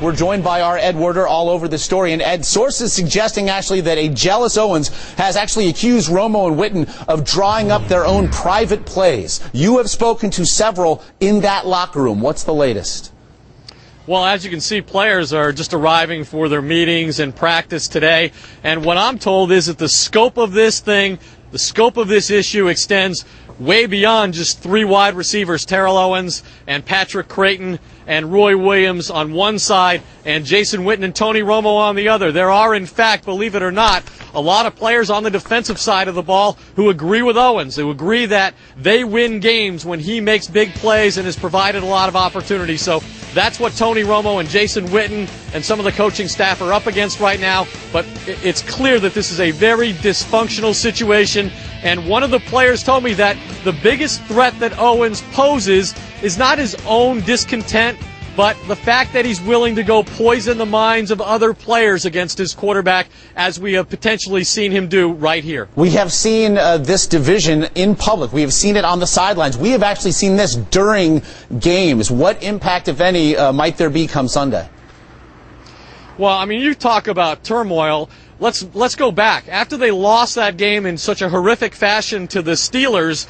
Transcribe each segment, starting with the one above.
We're joined by our Ed Werder all over the story. And Ed, sources suggesting actually that a jealous Owens has actually accused Romo and Witten of drawing up their own private plays. You have spoken to several in that locker room. What's the latest? Well, as you can see, players are just arriving for their meetings and practice today. And what I'm told is that the scope of this thing, the scope of this issue extends way beyond just three wide receivers, Terrell Owens and Patrick Creighton and Roy Williams on one side and Jason Witten and Tony Romo on the other. There are, in fact, believe it or not, a lot of players on the defensive side of the ball who agree with Owens, who agree that they win games when he makes big plays and has provided a lot of opportunity. So that's what Tony Romo and Jason Witten and some of the coaching staff are up against right now. But it's clear that this is a very dysfunctional situation. And one of the players told me that the biggest threat that Owens poses is not his own discontent, but the fact that he's willing to go poison the minds of other players against his quarterback, as we have potentially seen him do right here. We have seen this division in public. We have seen it on the sidelines. We have actually seen this during games. What impact, if any, might there be come Sunday? Well, I mean, you talk about turmoil. Let's go back. After they lost that game in such a horrific fashion to the Steelers,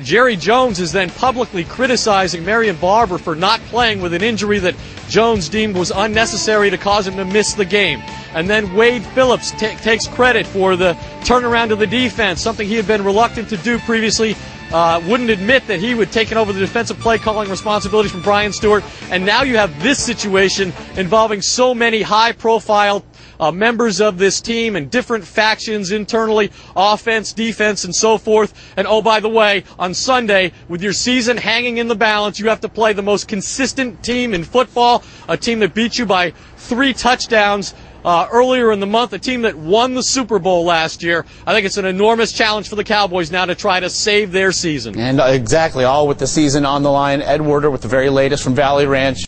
Jerry Jones is then publicly criticizing Marion Barber for not playing with an injury that Jones deemed was unnecessary to cause him to miss the game. And then Wade Phillips takes credit for the turnaround of the defense, something he had been reluctant to do previously. Wouldn't admit that he would take over the defensive play calling responsibilities from Brian Stewart. And now you have this situation involving so many high-profile members of this team and different factions internally, offense, defense, and so forth. And oh, by the way, on Sunday, with your season hanging in the balance, you have to play the most consistent team in football, a team that beat you by 3 touchdowns earlier in the month, a team that won the Super Bowl last year. I think it's an enormous challenge for the Cowboys now to try to save their season. And exactly, all with the season on the line. Ed Werder with the very latest from Valley Ranch.